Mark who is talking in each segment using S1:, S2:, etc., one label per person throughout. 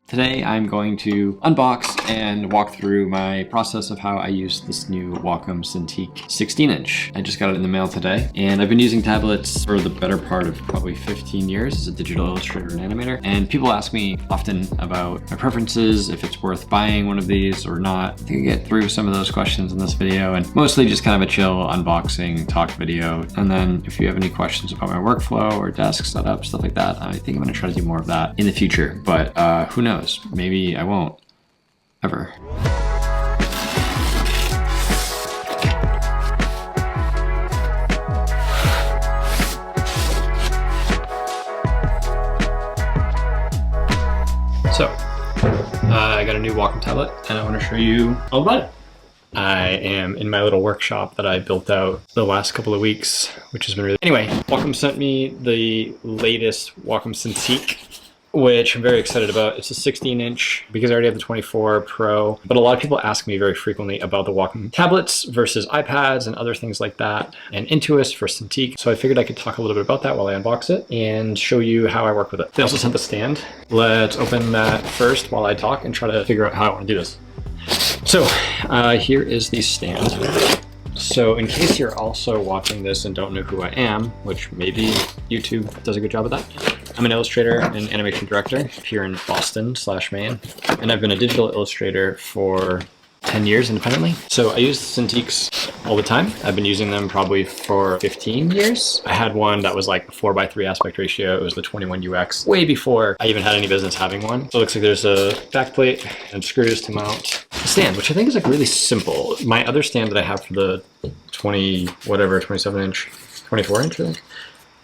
S1: Today I'm going to unbox and walk through my process of how I use this new Wacom Cintiq 16-inch. I just got it in the mail today, and I've been using tablets for the better part of probably 15 years as a digital illustrator and animator. And people ask me often about my preferences, if it's worth buying one of these or not. I think I get through some of those questions in this video, and mostly just kind of a chill unboxing talk video. And then if you have any questions about my workflow or desk setup, stuff like that, I think I'm gonna try to do more of that in the future, but who knows? Maybe I won't, ever. So, I got a new Wacom tablet and I want to show you all about it. I am in my little workshop that I built out the last couple of weeks, which has been really... Anyway, Wacom sent me the latest Wacom Cintiq, which I'm very excited about. It's a 16-inch because I already have the 24 Pro, but a lot of people ask me very frequently about the Wacom tablets versus iPads and other things like that, and Intuos for Cintiq. So I figured I could talk a little bit about that while I unbox it and show you how I work with it. They also sent the stand. Let's open that first while I talk and try to figure out how I want to do this. So here is the stand. So in case you're also watching this and don't know who I am, which maybe YouTube does a good job of that, I'm an illustrator and animation director here in Boston / Maine, and I've been a digital illustrator for 10 years independently. So I use Cintiqs all the time. I've been using them probably for 15 years. I had one that was like a 4:3 aspect ratio. It was the 21UX, way before I even had any business having one. So it looks like there's a backplate and screws to mount the stand, which I think is like really simple. My other stand that I have for the 27-inch, 24-inch, I think,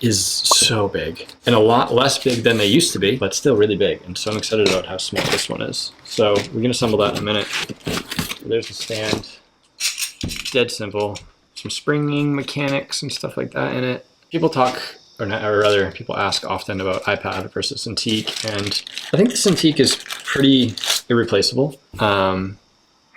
S1: is so big and a lot less big than they used to be, but still really big. And so I'm excited about how small this one is. So we're gonna assemble that in a minute. There's the stand, dead simple. Some springing mechanics and stuff like that in it. People talk, or rather people ask often about iPad versus Cintiq, and I think the Cintiq is pretty irreplaceable.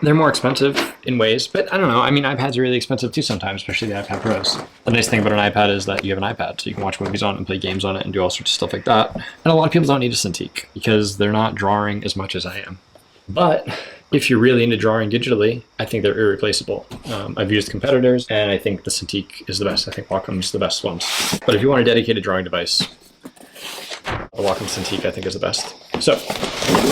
S1: They're more expensive in ways, but I don't know. I mean, iPads are really expensive too sometimes, especially the iPad Pros. The nice thing about an iPad is that you have an iPad, so you can watch movies on it and play games on it and do all sorts of stuff like that. And a lot of people don't need a Cintiq because they're not drawing as much as I am. But if you're really into drawing digitally, I think they're irreplaceable. I've used competitors, and I think the Cintiq is the best. I think Wacom's the best ones. But if you want a dedicated drawing device, the Wacom Cintiq I think is the best. So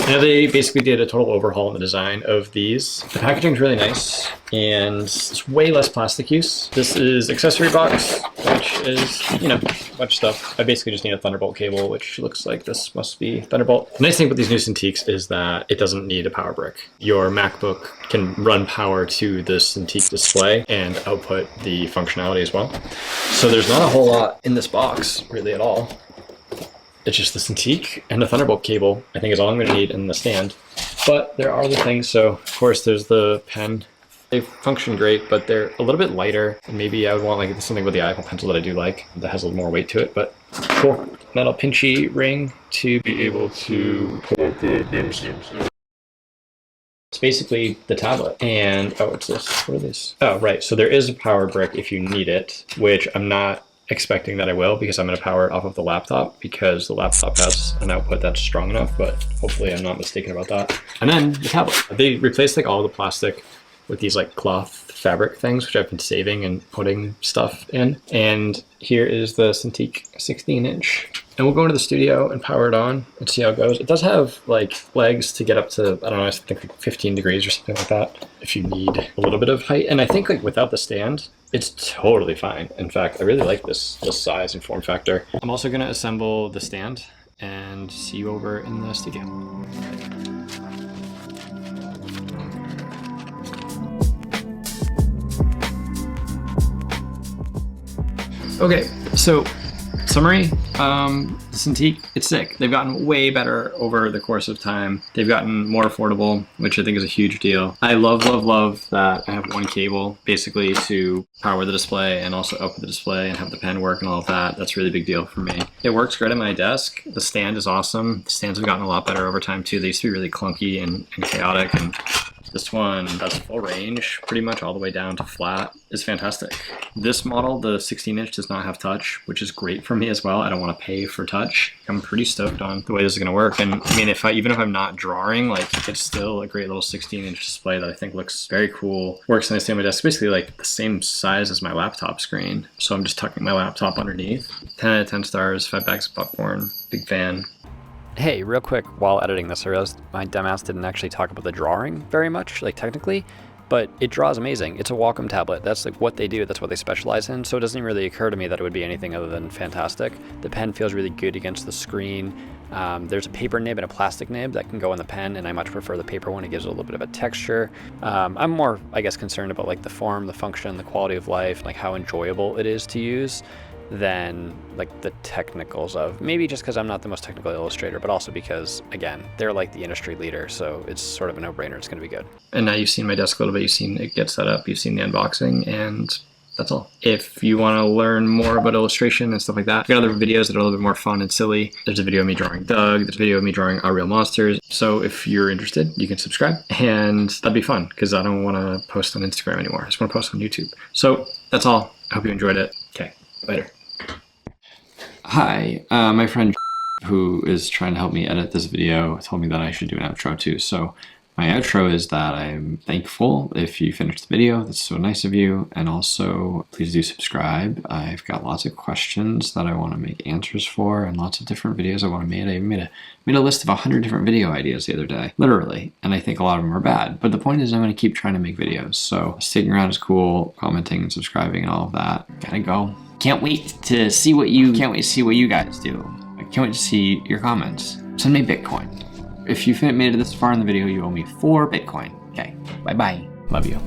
S1: now they basically did a total overhaul in the design of these. The packaging is really nice, and it's way less plastic use. This is accessory box, which is, you know, a bunch of stuff. I basically just need a Thunderbolt cable, which looks like this must be Thunderbolt. The nice thing about these new Cintiqs is that it doesn't need a power brick. Your MacBook can run power to the Cintiq display and output the functionality as well. So there's not a whole lot in this box, really, at all. It's just the Cintiq and the Thunderbolt cable, I think, is all I'm going to need in the stand. But there are other things. So, of course, there's the pen. They function great, but they're a little bit lighter. And maybe I would want like something with the Apple Pencil that I do like, that has a little more weight to it. But cool. Metal pinchy ring to be able to put the nibs. It's basically the tablet. And, oh, what's this? What are these? Oh, right. So there is a power brick if you need it, which I'm not expecting that I will, because I'm going to power it off of the laptop, because the laptop has an output that's strong enough, but hopefully I'm not mistaken about that. And then the tablet. They replaced like all the plastic with these like cloth fabric things, which I've been saving and putting stuff in. And here is the Cintiq 16-inch. And we'll go into the studio and power it on and see how it goes. It does have like legs to get up to, I don't know, I think like 15 degrees or something like that, if you need a little bit of height. And I think like without the stand, it's totally fine. In fact, I really like this size and form factor. I'm also gonna assemble the stand and see you over in the studio. Okay, so summary, the Cintiq, it's sick. They've gotten way better over the course of time. They've gotten more affordable, which I think is a huge deal. I love that I have one cable basically to power the display and also output the display and have the pen work and all of that. That's a really big deal for me. It works great on my desk. The stand is awesome. The stands have gotten a lot better over time too. They used to be really clunky and chaotic, and This one has full range, pretty much all the way down to flat. It's fantastic. This model, the 16-inch, does not have touch, which is great for me as well. I don't want to pay for touch. I'm pretty stoked on the way this is going to work. And I mean, even if I'm not drawing, like, it's still a great little 16-inch display that I think looks very cool. Works nicely on my desk. Basically like the same size as my laptop screen. So I'm just tucking my laptop underneath. 10 out of 10 stars, 5 bags of popcorn. Big fan.
S2: Hey, real quick, while editing this, I realized my dumbass didn't actually talk about the drawing very much, like technically, but it draws amazing. It's a Wacom tablet. That's like what they do. That's what they specialize in. So it doesn't really occur to me that it would be anything other than fantastic. The pen feels really good against the screen. There's a paper nib and a plastic nib that can go in the pen, and I much prefer the paper one. It gives it a little bit of a texture. I'm more, I guess, concerned about like the form, the function, the quality of life, like how enjoyable it is to use, than like the technicals of, maybe just because I'm not the most technical illustrator, but also because, again, they're like the industry leader, so it's sort of a no-brainer. It's going to be good.
S1: And now you've seen my desk a little bit, you've seen it get set up, you've seen the unboxing, and that's all. If you want to learn more about illustration and stuff like that, I've got other videos that are a little bit more fun and silly. There's a video of me drawing Doug, there's a video of me drawing Our Real Monsters. So if you're interested, you can subscribe, and that'd be fun, because I don't want to post on Instagram anymore. I just want to post on YouTube. So that's all. I hope you enjoyed it. Okay, later. Hi, my friend who is trying to help me edit this video told me that I should do an outro too. So my outro is that I'm thankful if you finished the video. That's so nice of you. And also, please do subscribe. I've got lots of questions that I want to make answers for, and lots of different videos I want to make. I even made a list of 100 different video ideas the other day, literally. And I think a lot of them are bad. But the point is, I'm going to keep trying to make videos. So sticking around is cool. Commenting and subscribing and all of that. Gotta go. Can't wait to see what you guys do. I can't wait to see your comments. Send me Bitcoin. If you made it this far in the video, you owe me 4 Bitcoin. Okay, bye-bye. Love you.